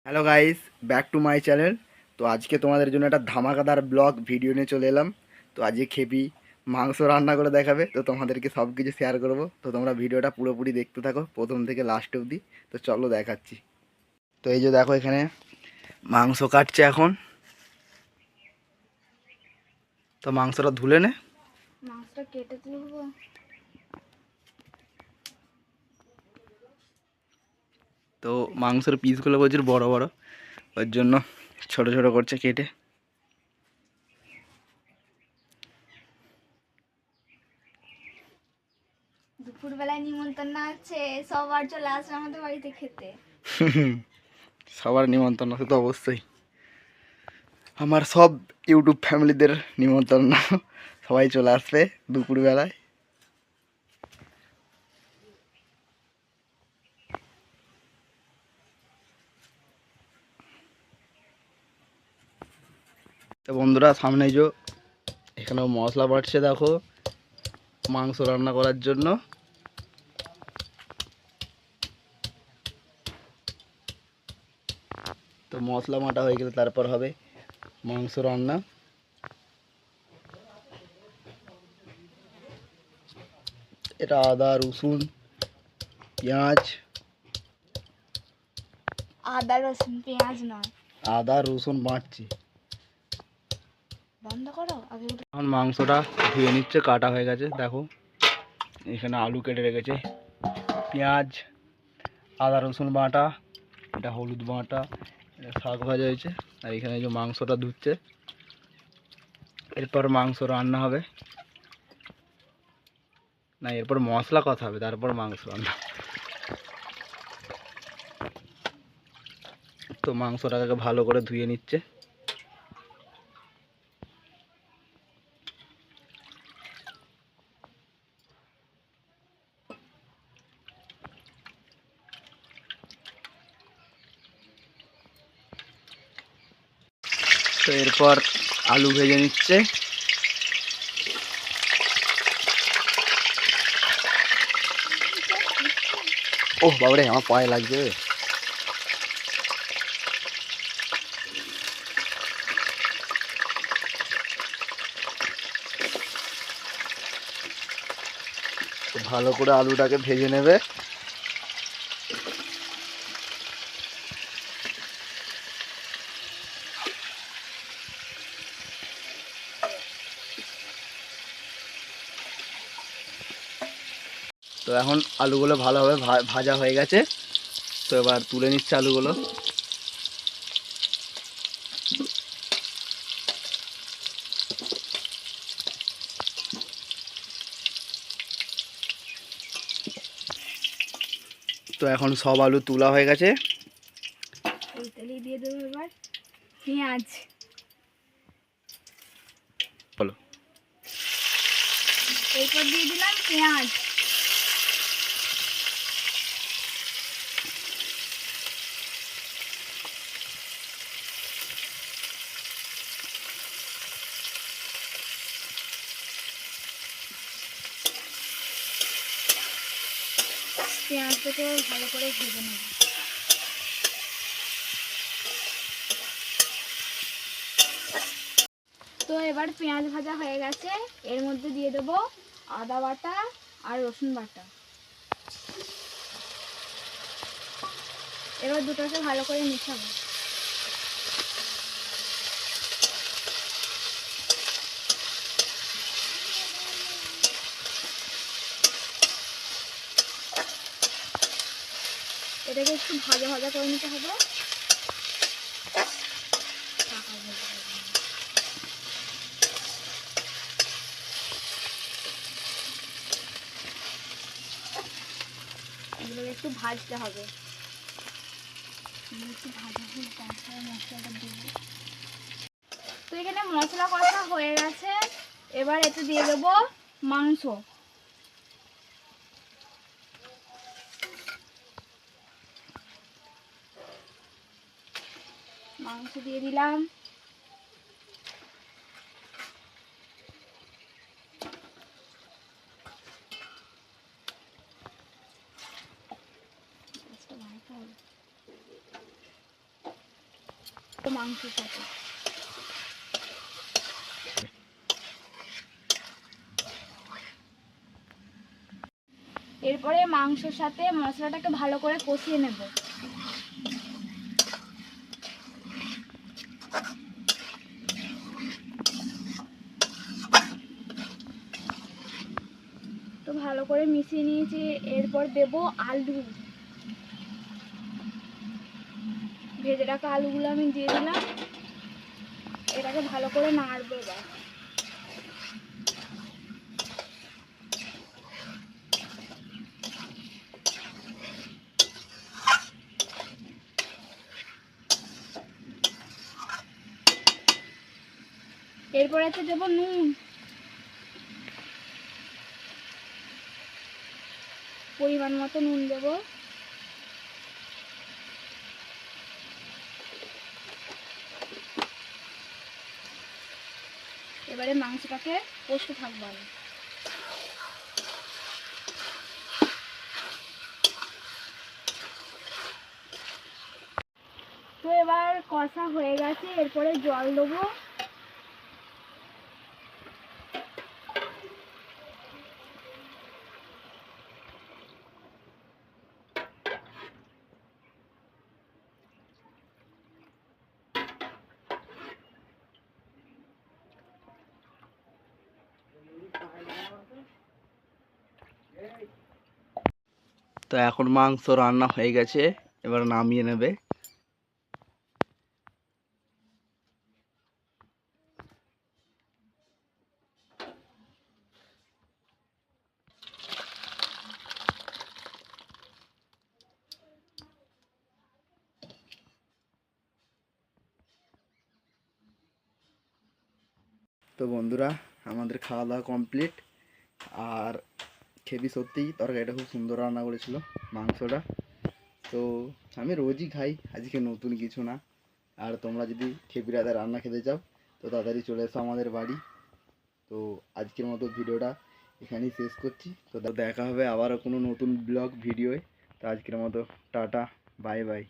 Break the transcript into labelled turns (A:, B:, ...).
A: Hello guys, back to my channel. তো আজকে তোমাদের জন্য একটা ধামাকাদার ব্লগ ভিডিও নিয়ে চলে এলাম। তো আজকে খেপি মাংস রান্না করে দেখাবে, তো তোমাদেরকে সব কিছু শেয়ার করবো। তো তোমরা ভিডিওটা পুরোপুরি দেখতে থাকো প্রথম থেকে লাস্ট অবধি। তো চলো দেখাচ্ছি। তো এই যে দেখো, এখানে মাংস কাটছে এখন। তো মাংসটা ধুলে নে।
B: মাংসটা কেটে তুলবো।
A: তো মাংসের পিসগুলো প্রচুর বড় বড়, ওর জন্য ছোট ছোট করছে কেটে।
B: দুপুরবেলায় নিমন্ত্রণ আছে, সবার চলে আসবে আমাদের বাড়িতে খেতে।
A: সবার নিমন্ত্রণ আছে তো অবশ্যই। আমার সব ইউটিউব ফ্যামিলিদের নিমন্ত্রণ, সবাই চলে আসবে দুপুরবেলায়। তো বন্ধুরা, সামনে যে এখানে মশলা বাটছে দেখো মাংস রান্না করার জন্য। তো মশলা বাটা হয়ে গেলে তারপর হবে মাংস রান্না। এটা আদা রসুন পেঁয়াজ,
B: আদা রসুন পেঁয়াজ নয়,
A: আদা রসুন বাটছি।
B: বন্ধ করো আগে।
A: এখন মাংসটা ধুয়ে নিচ্ছে, কাটা হয়ে গেছে দেখো। এখানে আলু কেটে রেখেছে, পেঁয়াজ, আদা রসুন বাটা, এটা হলুদ বাটা, এটা শাক ভাজা হয়েছে। আর এখানে যে মাংসটা ধুচ্ছে, এরপর মাংস রান্না হবে। না, এরপর মশলা কথা হবে, তারপর মাংস রান্না। তো মাংসটাকে ভালো করে ধুয়ে নিচ্ছে। তো এরপর আলু ভেজে নিচ্ছে। ওহ বাবরে, আমার পায়ে লাগছে। তো ভালো করে আলুটাকে ভেজে নেবে। তো এখন আলুগুলো ভালোভাবে ভাজা হয়ে গেছে। তো এবার তুলে নিচ্ছে আলুগুলো। তো এখন সব আলু তোলা হয়ে গেছে।
B: এই তেলে দিয়ে দেবো এবার পেঁয়াজ।
A: বলো।
B: এরপর দিয়ে দিলাম পেঁয়াজ। পেঁয়াজটাকে ভালো করে ভেজে নেব। তো এবার পেঁয়াজ ভাজা হয়ে গেছে, এর মধ্যে দিয়ে দেবো আদা বাটা আর রসুন বাটা। এবার দুটোকে ভালো করে মিশাবো। এটাকে একটু ভাজা ভাজা করে নিতে হবে। এগুলোকে একটু ভাজতে হবে। একটু ভাজা হয়ে তারপরে মশলাটা দেবো। তো এখানে মশলা কষা হয়ে গেছে, এবার এতে দিয়ে দেবো মাংস। মাংস দিয়ে দিলাম। মাংসের সাথে। এরপরে মাংসের সাথে মশলাটাকে ভালো করে কষিয়ে নেব। তো ভালো করে মিশিয়ে নিয়েছি। এরপর দেব আলু, ভেজে রাখা আলুগুলো আমি দিয়ে দিলাম। এটাকে ভালো করে নাড়বো এবার। এরপর আছে দেবো নুন, পরিমাণ মতো নুন দেব। এবারে মাংসটাকে কষতে থাকবো আমি। তো এবার কষা হয়ে গেছে, এরপরে জল দেবো।
A: তো এখন মাংস রান্না হয়ে গেছে, এবার নামিয়ে নেবে। তো বন্ধুরা, আমাদের খাওয়া দাওয়া কমপ্লিট। আর খেবি সত্যিই তরকারিটা খুব সুন্দর রান্না করেছিল, মাংসটা। তো আমি রোজই খাই, আজকে নতুন কিছু না। আর তোমরা যদি খেপির হাতে রান্না খেতে চাও তো তাড়াতাড়ি চলে এসো আমাদের বাড়ি। তো আজকের মতো ভিডিওটা এখানেই শেষ করছি। তো দেখা হবে আবারও কোনো নতুন ব্লগ ভিডিওয়। তো আজকের মতো টাটা, বাই বাই।